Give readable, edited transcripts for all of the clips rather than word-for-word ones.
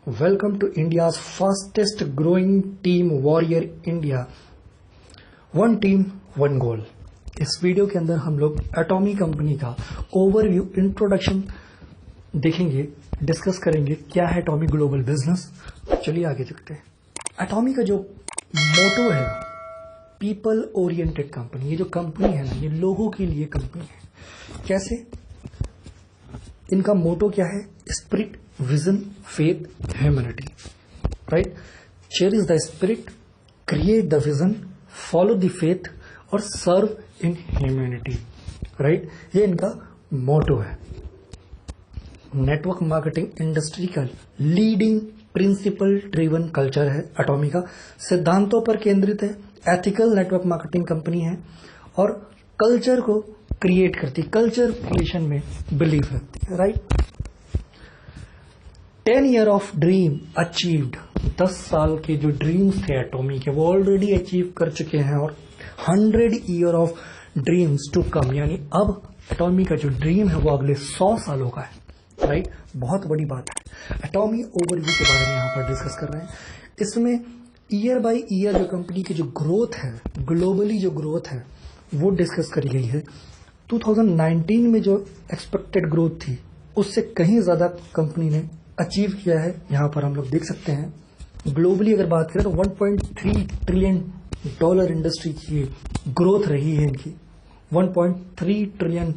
Welcome to India's fastest growing team Warrior India. One team, one goal. इस video के अंदर हम लोग एटॉमी कंपनी का ओवरव्यू इंट्रोडक्शन देखेंगे, डिस्कस करेंगे क्या है एटॉमी ग्लोबल बिजनेस। चलिए आगे चलते हैं। एटॉमी का जो मोटो है पीपल ओरिएंटेड कंपनी, ये जो कंपनी है ना, ये लोगों के लिए कंपनी है। कैसे? इनका मोटो क्या है? Spirit, vision, faith, humanity. Right? Cherish the spirit, create the vision, follow the faith और सर्व इन ह्यूमैनिटी। राइट? ये इनका मोटो है। नेटवर्क मार्केटिंग इंडस्ट्री का लीडिंग प्रिंसिपल ड्रिवन कल्चर है एटॉमी का। सिद्धांतों पर केंद्रित है, एथिकल नेटवर्क मार्केटिंग कंपनी है और कल्चर को क्रिएट करती, कल्चर क्रिएशन में बिलीव रखती है। Right? 10 year of dream achieved. 10 साल के जो ड्रीम्स थे एटॉमी के वो ऑलरेडी अचीव कर चुके हैं और 100 year of dreams to come, यानी अब एटॉमी का जो ड्रीम है वो अगले 100 सालों का है। राइट? बहुत बड़ी बात है। एटॉमी ओवरव्यू के बारे में यहाँ पर डिस्कस कर रहे हैं। इसमें ईयर बाय ईयर जो कंपनी की जो ग्रोथ है, ग्लोबली जो ग्रोथ है वो डिस्कस करी गई है। 2019 में जो एक्सपेक्टेड ग्रोथ थी उससे कहीं ज्यादा कंपनी ने अचीव किया है। यहां पर हम लोग देख सकते हैं ग्लोबली अगर बात करें तो $1.3 ट्रिलियन इंडस्ट्री की ग्रोथ रही है इनकी। 1.3 ट्रिलियन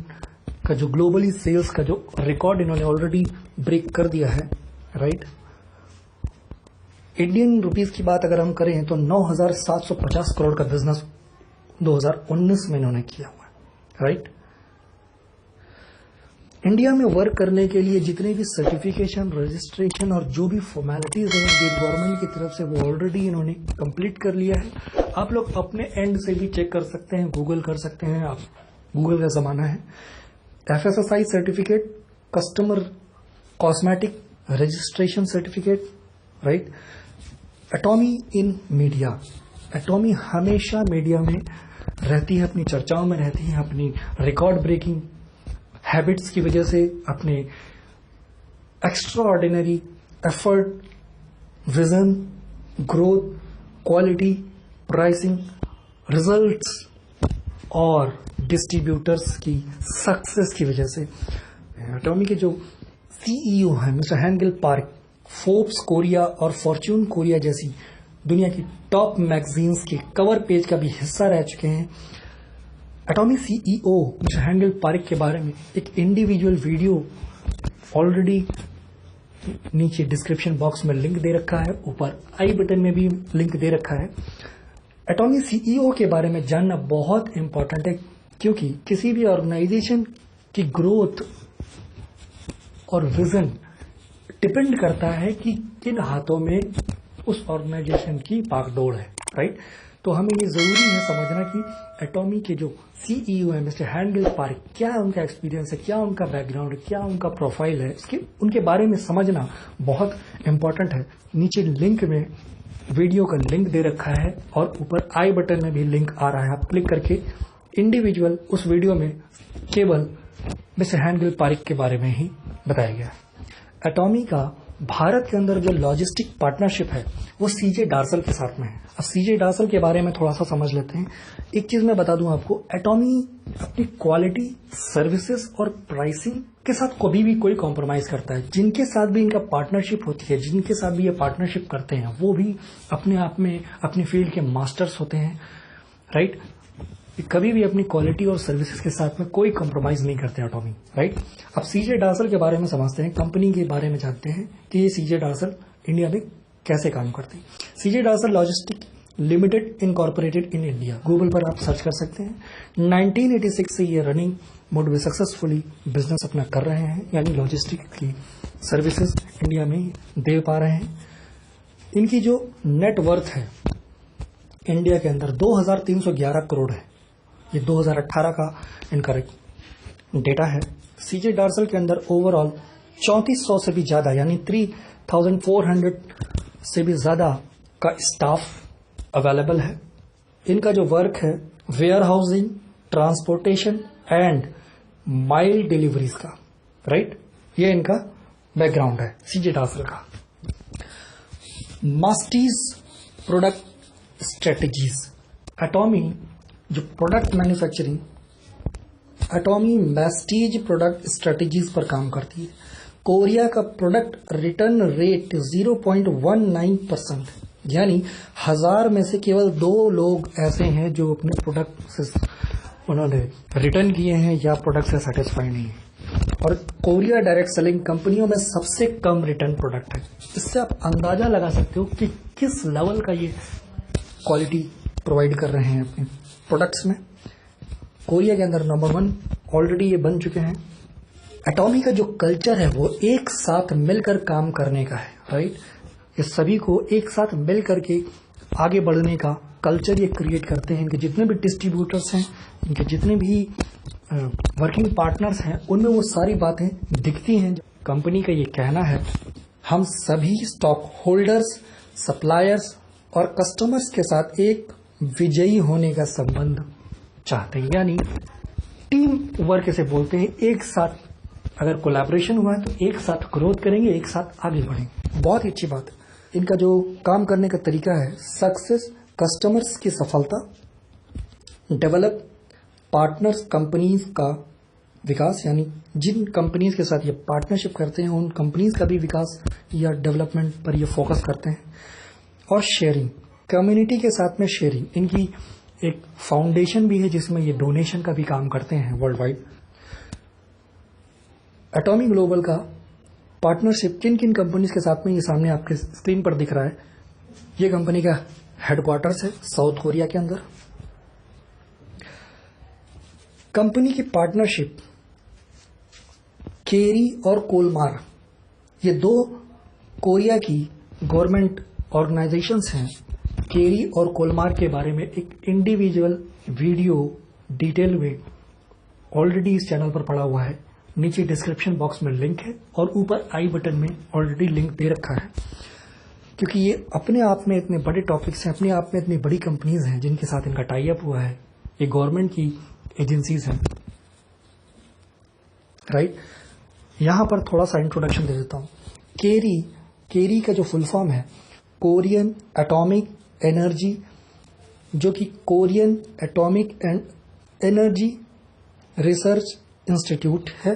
का जो ग्लोबली सेल्स का जो रिकॉर्ड इन्होंने ऑलरेडी ब्रेक कर दिया है। राइट? इंडियन रुपीस की बात अगर हम करें तो 9,750 करोड़ का बिजनेस 2019 में इन्होंने किया हुआ है। राइट? इंडिया में वर्क करने के लिए जितने भी सर्टिफिकेशन, रजिस्ट्रेशन और जो भी फॉर्मेलिटीज हैं स्टेट गवर्नमेंट की तरफ से वो ऑलरेडी इन्होंने कंप्लीट कर लिया है। आप लोग अपने एंड से भी चेक कर सकते हैं, गूगल कर सकते हैं, आप गूगल का जमाना है। FSSAI certificate, customer cosmetic registration certificate. Right? Atomy in media, Atomy हमेशा मीडिया में रहती है, अपनी चर्चाओं में रहती है, अपनी रिकॉर्ड ब्रेकिंग हैबिट्स की वजह से, अपने extra ordinary effort, vision, growth, quality, pricing, results और डिस्ट्रीब्यूटर्स की सक्सेस की वजह से एटॉमी के जो सीईओ हैं मिस्टर हैंगल पार्क, फोर्ब्स कोरिया और फॉर्च्यून कोरिया जैसी दुनिया की टॉप मैगजीन्स के कवर पेज का भी हिस्सा रह चुके हैं। एटॉमी सीईओ मिस्टर हैंगल पार्क के बारे में एक इंडिविजुअल वीडियो ऑलरेडी नीचे डिस्क्रिप्शन बॉक्स में लिंक दे रखा है, ऊपर आई बटन में भी लिंक दे रखा है। एटॉमी सीईओ के बारे में जानना बहुत इंपॉर्टेंट है क्योंकि किसी भी ऑर्गेनाइजेशन की ग्रोथ और विजन डिपेंड करता है कि किन हाथों में उस ऑर्गेनाइजेशन की बागडोर है। राइट? तो हमें ये जरूरी है समझना कि एटॉमी के जो सीईओ है मिस्टर हैंगल पार्क, क्या उनका एक्सपीरियंस है, क्या उनका बैकग्राउंड है, क्या उनका प्रोफाइल है, उनके बारे में समझना बहुत इंपॉर्टेंट है। नीचे लिंक में वीडियो का लिंक दे रखा है और ऊपर आई बटन में भी लिंक आ रहा है, आप क्लिक करके इंडिविजुअल उस वीडियो में केवल मिस्टर हैंगल पार्क के बारे में ही बताया गया है। एटॉमी का भारत के अंदर जो लॉजिस्टिक पार्टनरशिप है वो सीजे डार्सल के साथ में है। अब सीजे डार्सल के बारे में थोड़ा सा समझ लेते हैं। एक चीज मैं बता दूं आपको, एटॉमी अपनी क्वालिटी, सर्विसेज और प्राइसिंग के साथ कभी भी कोई कॉम्प्रोमाइज करता है। जिनके साथ भी इनका पार्टनरशिप होती है, जिनके साथ भी ये पार्टनरशिप करते हैं, वो भी अपने आप में अपनी फील्ड के मास्टर्स होते हैं। राइट? कभी भी अपनी क्वालिटी और सर्विसेज के साथ में कोई कॉम्प्रोमाइज नहीं करते एटॉमी। राइट? अब सीजे डार्सल के बारे में समझते हैं, कंपनी के बारे में जानते हैं कि ये सीजे डार्सल इंडिया में कैसे काम करते हैं। CJ Darcl logistic limited incorporated in India, Google पर आप सर्च कर सकते हैं। 1986 से ये रनिंग मोड में सक्सेसफुली बिजनेस अपना कर रहे हैं, यानी लॉजिस्टिक की सर्विसेज इंडिया में दे पा रहे हैं। इनकी जो नेट वर्थ है इंडिया के अंदर 2,311 करोड़ है। ये 2018 का इनका डेटा है। सीजे डार्सल के अंदर ओवरऑल 3400 से भी ज्यादा, यानी 3,400 से भी ज्यादा का स्टाफ अवेलेबल है। इनका जो वर्क है warehousing, transportation and mile deliveries का। राइट? ये इनका बैकग्राउंड है सीजे डार्सल का। मास्टीज प्रोडक्ट स्ट्रेटजीज। एटॉमी जो product manufacturing, Atomy masstige product strategies पर काम करती है। कोरिया का प्रोडक्ट रिटर्न रेट 0.19%, यानी 1000 में से केवल 2 लोग ऐसे हैं जो अपने प्रोडक्ट से उन्होंने रिटर्न किए हैं या प्रोडक्ट से सेटिस्फाई नहीं है। और कोरिया डायरेक्ट सेलिंग कंपनियों में सबसे कम रिटर्न प्रोडक्ट है। इससे आप अंदाजा लगा सकते हो कि किस लेवल का ये क्वालिटी प्रोवाइड कर रहे हैं अपने प्रोडक्ट्स में। कोरिया के अंदर नंबर 1 ऑलरेडी ये बन चुके हैं। एटॉमी का जो कल्चर है वो एक साथ मिलकर काम करने का है, राइट। ये सभी को एक साथ मिल करके आगे बढ़ने का कल्चर ये क्रिएट करते हैं। इनके जितने भी डिस्ट्रीब्यूटर्स हैं, इनके जितने भी वर्किंग पार्टनर्स हैं, उनमें वो सारी बातें दिखती हैं। कंपनी का ये कहना है, हम सभी स्टॉक होल्डर्स, सप्लायर्स और कस्टमर्स के साथ एक विजयी होने का संबंध चाहते हैं, यानी टीम वर्क से बोलते हैं। एक साथ अगर कोलैबोरेशन हुआ है तो एक साथ ग्रोथ करेंगे, एक साथ आगे बढ़ेंगे। बहुत ही अच्छी बात है। इनका जो काम करने का तरीका है, सक्सेस, कस्टमर्स की सफलता, डेवलप पार्टनर्स कंपनीज का विकास, यानी जिन कंपनीज के साथ ये पार्टनरशिप करते हैं उन कंपनीज का भी विकास या डेवलपमेंट पर ये फोकस करते हैं। और शेयरिंग, कम्युनिटी के साथ में शेयरिंग। इनकी एक फाउंडेशन भी है जिसमें ये डोनेशन का भी काम करते हैं वर्ल्ड वाइड। एटॉमी ग्लोबल का पार्टनरशिप किन किन कंपनीज के साथ में, ये सामने आपके स्क्रीन पर दिख रहा है। ये कंपनी का हेडक्वार्टर्स है साउथ कोरिया के अंदर। कंपनी की पार्टनरशिप केरी और कोलमार, ये 2 कोरिया की गवर्नमेंट ऑर्गेनाइजेशंस हैं। केरी और कोलमार के बारे में एक इंडिविजुअल वीडियो डिटेल में ऑलरेडी इस चैनल पर पड़ा हुआ है। नीचे डिस्क्रिप्शन बॉक्स में लिंक है और ऊपर आई बटन में ऑलरेडी लिंक दे रखा है। क्योंकि ये अपने आप में इतने बड़े टॉपिक्स हैं, अपने आप में इतनी बड़ी कंपनीज हैं जिनके साथ इनका टाई अप हुआ है। ये गवर्नमेंट की एजेंसीज हैं, राइट। यहां पर थोड़ा सा इंट्रोडक्शन दे देता हूं। केरी का जो फुल फॉर्म है कोरियन एटॉमिक एनर्जी, जो कि Korean atomic and energy research institute है।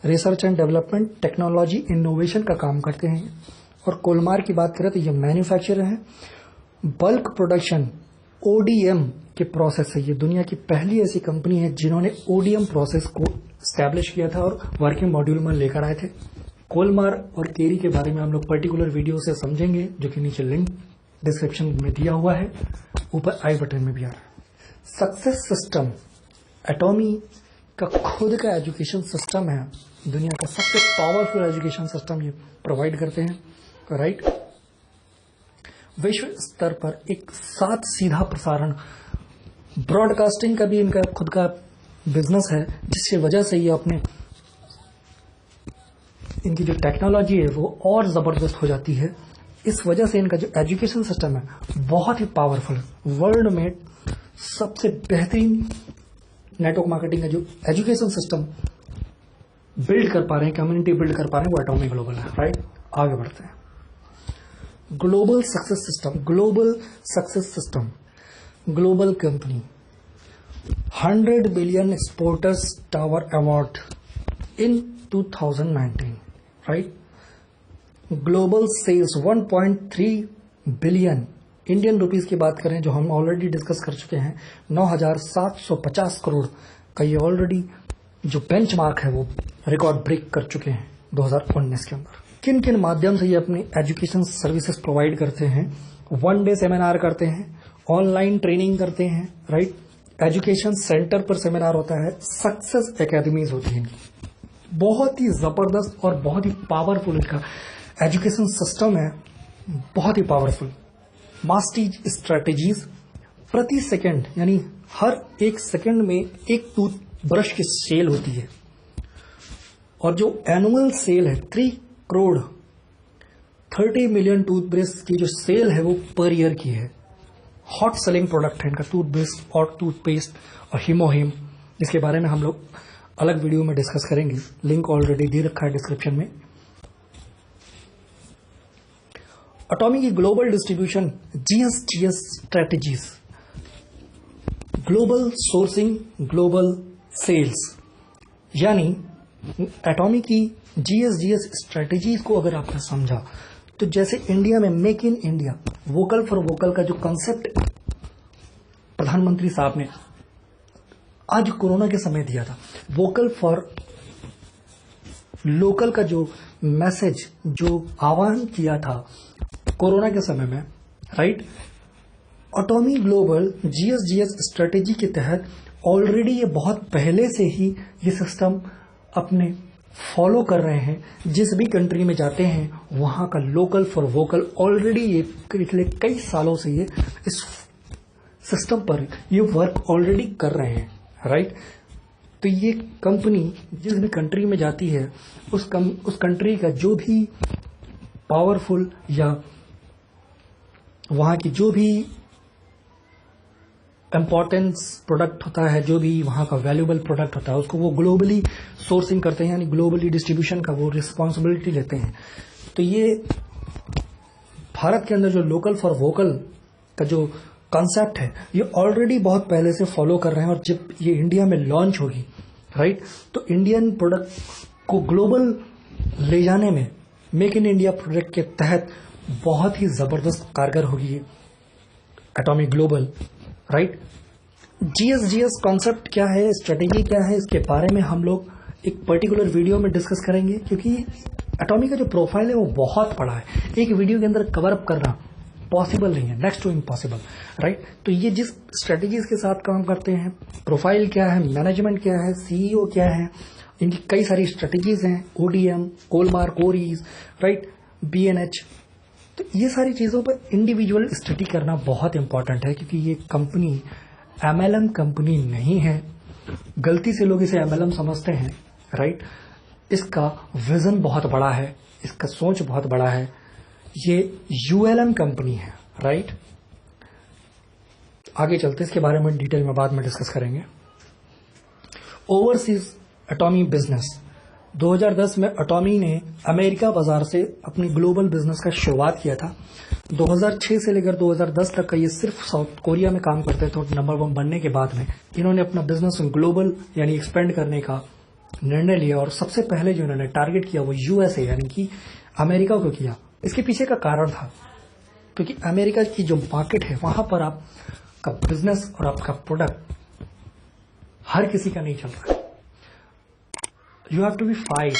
Research and development, technology, innovation का काम करते हैं। और कोलमार की बात करें तो ये मैन्युफैक्चरर है। बल्क प्रोडक्शन ओडीएम के प्रोसेस है। ये दुनिया की पहली ऐसी कंपनी है जिन्होंने ओडीएम प्रोसेस को स्टैब्लिश किया था और वर्किंग मॉड्यूल में लेकर आए थे। कोलमार और केरी के बारे में हम लोग पर्टिकुलर वीडियो से समझेंगे, जो कि नीचे लिंक डिस्क्रिप्शन में दिया हुआ है, ऊपर आई बटन में भी आ रहा है। सक्सेस सिस्टम, एटॉमी का खुद का एजुकेशन सिस्टम है। दुनिया का सबसे पावरफुल एजुकेशन सिस्टम ये प्रोवाइड करते हैं, राइट। विश्व स्तर पर एक साथ सीधा प्रसारण, ब्रॉडकास्टिंग का भी इनका खुद का बिजनेस है, जिसकी वजह से ये अपने इनकी जो टेक्नोलॉजी है वो और जबरदस्त हो जाती है। इस वजह से इनका जो एजुकेशन सिस्टम है बहुत ही पावरफुल है। वर्ल्ड में सबसे बेहतरीन नेटवर्क मार्केटिंग का जो एजुकेशन सिस्टम बिल्ड कर पा रहे हैं, कम्युनिटी बिल्ड कर पा रहे हैं, वो एटॉमी ग्लोबल है, राइट। आगे बढ़ते हैं। Global success system, global company, 100 billion exporters tower award in 2019, right. Global sales 1.3 billion Indian rupees की बात करें, जो हम ऑलरेडी डिस्कस कर चुके हैं, 9,750 करोड़ का ये ऑलरेडी जो बेंचमार्क है वो रिकॉर्ड ब्रेक कर चुके हैं 2019 के अंदर। किन किन माध्यम से ये अपनी एजुकेशन सर्विसेज प्रोवाइड करते हैं? 1 डे सेमिनार करते हैं, ऑनलाइन ट्रेनिंग करते हैं, राइट। एजुकेशन सेंटर पर सेमिनार होता है, सक्सेस एकेडमीज होती हैं। बहुत ही जबरदस्त और बहुत ही पावरफुल इनका एजुकेशन सिस्टम है, बहुत ही पावरफुल। मास्टीज स्ट्रेटेजीज, प्रति सेकंड यानी हर 1 सेकंड में एक टूथब्रश की सेल होती है, और जो एनुअल सेल है 3 करोड़ 30 मिलियन टूथब्रश की जो सेल है वो पर ईयर की है। हॉट सेलिंग प्रोडक्ट है इनका टूथब्रश और टूथपेस्ट और हिमोहिम, जिसके बारे में हम लोग अलग वीडियो में डिस्कस करेंगे। लिंक ऑलरेडी दे रखा है डिस्क्रिप्शन में। एटॉमी की global distribution, GSGS strategies, global sourcing, global sales, यानी एटॉमी की जीएसजीएस स्ट्रेटजीज को अगर आपने समझा तो जैसे इंडिया में make in India, vocal for vocal का जो कंसेप्ट प्रधानमंत्री साहब ने आज कोरोना के समय दिया था, वोकल फॉर लोकल का जो मैसेज, जो आह्वान किया था कोरोना के समय में, राइट, एटॉमी ग्लोबल जीएसजीएस स्ट्रेटेजी के तहत ऑलरेडी ये बहुत पहले से ही ये सिस्टम अपने फॉलो कर रहे हैं। जिस भी कंट्री में जाते हैं वहां का लोकल फॉर वोकल ऑलरेडी ये पिछले कई सालों से ये इस सिस्टम पर ये वर्क ऑलरेडी कर रहे हैं, राइट। तो ये कंपनी जिस भी कंट्री में जाती है उस कंट्री का जो भी पावरफुल या वहां की जो भी इम्पोर्टेंस प्रोडक्ट होता है, जो भी वहां का वैल्यूएबल प्रोडक्ट होता है, उसको वो ग्लोबली सोर्सिंग करते हैं, यानी ग्लोबली डिस्ट्रीब्यूशन का वो रिस्पॉन्सिबिलिटी लेते हैं। तो ये भारत के अंदर जो लोकल फॉर वोकल का जो कॉन्सेप्ट है ये ऑलरेडी बहुत पहले से फॉलो कर रहे हैं। और जब ये इंडिया में लॉन्च होगी, राइट, तो इंडियन प्रोडक्ट को ग्लोबल ले जाने में मेक इन इंडिया प्रोजेक्ट के तहत बहुत ही जबरदस्त कारगर होगी एटॉमी ग्लोबल, राइट। जीएसजीएस कॉन्सेप्ट क्या है, स्ट्रेटेजी क्या है, इसके बारे में हम लोग एक पर्टिकुलर वीडियो में डिस्कस करेंगे, क्योंकि एटॉमी का जो प्रोफाइल है वो बहुत बड़ा है। एक वीडियो के अंदर कवर अप करना पॉसिबल नहीं है, नेक्स्ट टू इम्पॉसिबल, राइट। तो ये जिस स्ट्रेटेजीज के साथ काम करते हैं, प्रोफाइल क्या है, मैनेजमेंट क्या है, सीईओ क्या है, इनकी कई सारी स्ट्रेटेजीज हैं, ओडीएम, कोलमार्क, ओरीज, राइट, बीएनएच। तो ये सारी चीजों पर इंडिविजुअल स्टडी करना बहुत इंपॉर्टेंट है, क्योंकि ये कंपनी एमएलएम कंपनी नहीं है। गलती से लोग इसे एमएलएम समझते हैं, राइट। इसका विजन बहुत बड़ा है, इसका सोच बहुत बड़ा है। ये यूएलएम कंपनी है, राइट। आगे चलते इसके बारे में डिटेल में बाद में डिस्कस करेंगे। ओवरसीज एटॉमी बिजनेस, 2010 में एटॉमी ने अमेरिका बाजार से अपनी ग्लोबल बिजनेस का शुरुआत किया था। 2006 से लेकर 2010 तक का ये सिर्फ साउथ कोरिया में काम करते थे। नंबर 1 बनने के बाद में इन्होंने अपना बिजनेस ग्लोबल यानी एक्सपेंड करने का निर्णय लिया, और सबसे पहले जो इन्होंने टारगेट किया वो यूएसए यानी कि अमेरिका को किया। इसके पीछे का कारण था क्योंकि अमेरिका की जो मार्केट है वहां पर आपका बिजनेस और आपका प्रोडक्ट हर किसी का नहीं चल रहा है। You have to be fight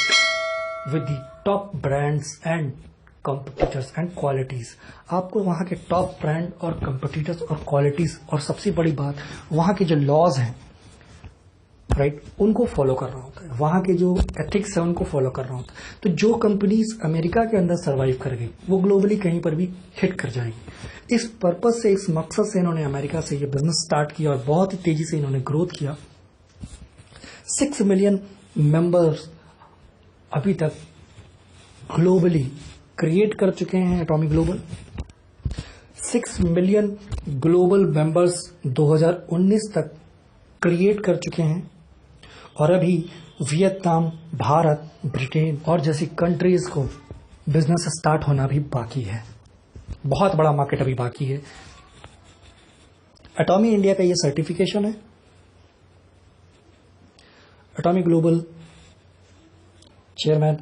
with the top brands and competitors and qualities. आपको वहाँ के टॉप ब्रांड और कंपिटिटर्स और क्वालिटीज और सबसे बड़ी बात वहाँ के जो लॉज हैं, राइट, उनको फॉलो करना होता है। वहाँ के जो एथिक्स है उनको फॉलो करना होता है। तो जो कंपनीज अमेरिका के अंदर सर्वाइव कर गई वो ग्लोबली कहीं पर भी हिट कर जाएगी। इस पर्पज से, इस मकसद से इन्होंने अमेरिका से ये बिजनेस स्टार्ट किया और बहुत ही तेजी से इन्होंने ग्रोथ किया। 6 मिलियन मेंबर्स अभी तक ग्लोबली क्रिएट कर चुके हैं एटॉमी ग्लोबल। 6 मिलियन ग्लोबल मेंबर्स 2019 तक क्रिएट कर चुके हैं, और अभी वियतनाम, भारत, ब्रिटेन और जैसी कंट्रीज को बिजनेस स्टार्ट होना भी बाकी है। बहुत बड़ा मार्केट अभी बाकी है। एटॉमी इंडिया का ये सर्टिफिकेशन है। Atomy global chairman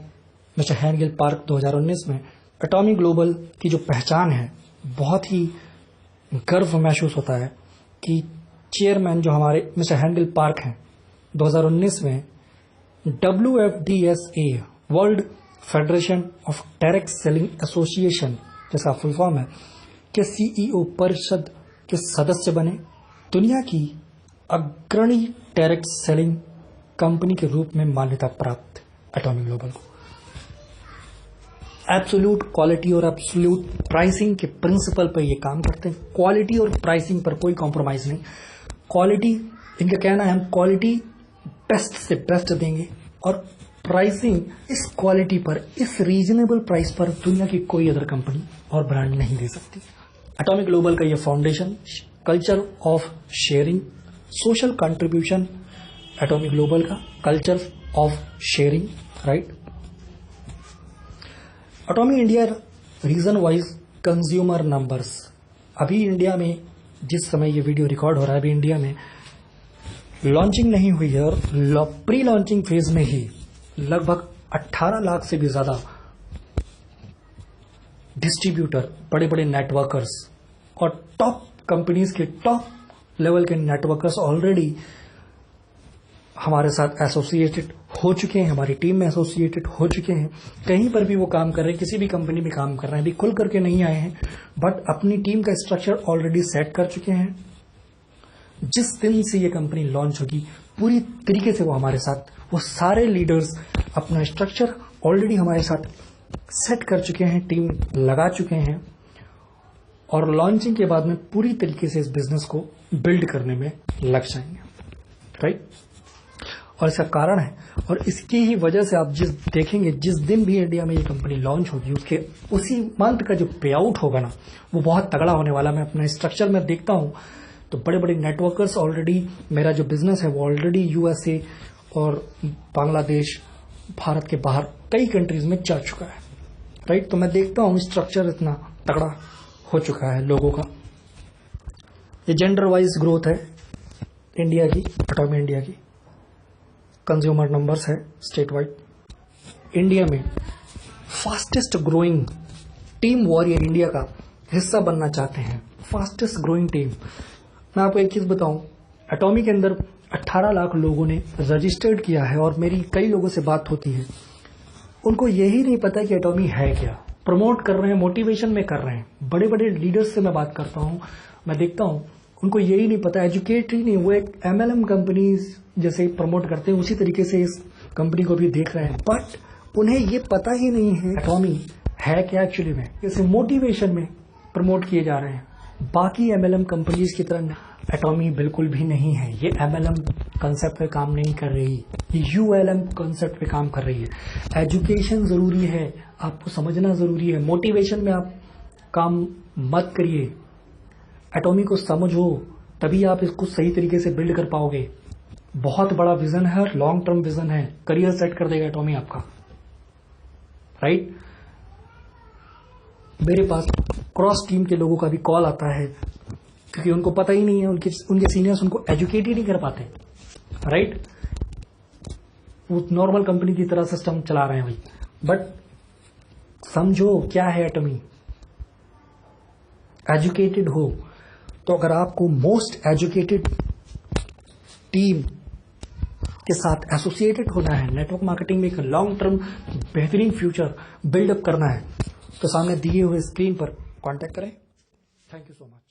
mister Hangil Park 2019 में एटॉमी ग्लोबल की जो पहचान है, बहुत ही गर्व महसूस होता है कि चेयरमैन जो हमारे मिस्टर हैंगिल पार्क हैं 2019 में WFDSA world federation of direct selling association जिसका फुल फॉर्म है के सीईओ परिषद के सदस्य बने। दुनिया की अग्रणी डायरेक्ट सेलिंग कंपनी के रूप में मान्यता प्राप्त एटॉमी ग्लोबल को। एब्सोल्यूट क्वालिटी और एब्सोल्यूट प्राइसिंग के प्रिंसिपल पर ये काम करते हैं। क्वालिटी और प्राइसिंग पर कोई कॉम्प्रोमाइज नहीं। क्वालिटी, इनका कहना है हम क्वालिटी बेस्ट से बेस्ट देंगे, और प्राइसिंग इस क्वालिटी पर, इस रीजनेबल प्राइस पर दुनिया की कोई अदर कंपनी और ब्रांड नहीं दे सकती। एटॉमी ग्लोबल का ये foundation, culture of sharing, social contribution, Atomy global का culture of sharing, right. Atomy India region wise consumer numbers. अभी इंडिया में जिस समय ये वीडियो रिकॉर्ड हो रहा है, अभी इंडिया में लॉन्चिंग नहीं हुई है और प्री लॉन्चिंग फेज में ही लगभग 18 लाख से भी ज्यादा डिस्ट्रीब्यूटर, बड़े बड़े नेटवर्कर्स और टॉप कंपनीज के टॉप लेवल के नेटवर्कर्स ऑलरेडी हमारे साथ एसोसिएटेड हो चुके हैं, हमारी टीम में एसोसिएटेड हो चुके हैं। कहीं पर भी वो काम कर रहे हैं, किसी भी कंपनी में काम कर रहे हैं, अभी खुल करके नहीं आए हैं, बट अपनी टीम का स्ट्रक्चर ऑलरेडी सेट कर चुके हैं। जिस दिन से ये कंपनी लॉन्च होगी पूरी तरीके से वो हमारे साथ, वो सारे लीडर्स अपना स्ट्रक्चर ऑलरेडी हमारे साथ सेट कर चुके हैं, टीम लगा चुके हैं और लॉन्चिंग के बाद में पूरी तरीके से इस बिजनेस को बिल्ड करने में लग जाएंगे, राइट। और इसका कारण है, और इसकी ही वजह से आप देखेंगे जिस दिन भी इंडिया में ये कंपनी लॉन्च होगी उसके उसी मंथ का जो पे आउट होगा ना, वो बहुत तगड़ा होने वाला। मैं अपना स्ट्रक्चर में देखता हूं तो बड़े बड़े नेटवर्कर्स ऑलरेडी, मेरा जो बिजनेस है वो ऑलरेडी यूएसए और बांग्लादेश, भारत के बाहर कई कंट्रीज में जा चुका है, राइट। तो मैं देखता हूं स्ट्रक्चर इतना तगड़ा हो चुका है लोगों का। ये जेंडर वाइज ग्रोथ है इंडिया की, एटॉमी इंडिया की। कंज्यूमर नंबर्स है स्टेट वाइड। इंडिया में fastest growing team warrior India का हिस्सा बनना चाहते हैं, फास्टेस्ट ग्रोइंग टीम। मैं आपको एक चीज बताऊं, एटॉमी के अंदर 18 लाख लोगों ने रजिस्टर्ड किया है और मेरी कई लोगों से बात होती है, उनको यही नहीं पता कि एटॉमी है क्या। प्रमोट कर रहे हैं, मोटिवेशन में कर रहे हैं। बड़े बड़े लीडर्स से मैं बात करता हूं, मैं देखता हूं उनको यही नहीं पता, एजुकेट ही नहीं, वो एक एमएलएम कंपनीज जैसे प्रमोट करते हैं उसी तरीके से इस कंपनी को भी देख रहे हैं, बट उन्हें ये पता ही नहीं है एटॉमी है क्या एक्चुअली में। जैसे मोटिवेशन में प्रमोट किए जा रहे हैं, बाकी एमएलएम कंपनीज की तरह एटॉमी बिल्कुल भी नहीं है। ये एमएलएम कंसेप्ट पे काम नहीं कर रही, ये यूएलएम कंसेप्ट पे काम कर रही है। एजुकेशन जरूरी है, आपको समझना जरूरी है। मोटिवेशन में आप काम मत करिए, एटॉमी को समझो, तभी आप इसको सही तरीके से बिल्ड कर पाओगे। बहुत बड़ा विजन है, लॉन्ग टर्म विजन है, करियर सेट कर देगा एटॉमी आपका, राइट। मेरे पास क्रॉस टीम के लोगों का भी कॉल आता है क्योंकि उनको पता ही नहीं है, उनके सीनियर्स उनको एजुकेट ही नहीं कर पाते, राइट। वो नॉर्मल कंपनी की तरह सिस्टम चला रहे हैं भाई, बट समझो क्या है एटॉमी। एजुकेटेड हो तो अगर आपको मोस्ट एजुकेटेड टीम के साथ एसोसिएटेड होना है, नेटवर्क मार्केटिंग में एक लॉन्ग टर्म बेहतरीन फ्यूचर बिल्डअप करना है, तो सामने दिए हुए स्क्रीन पर कांटेक्ट करें। Thank you so much.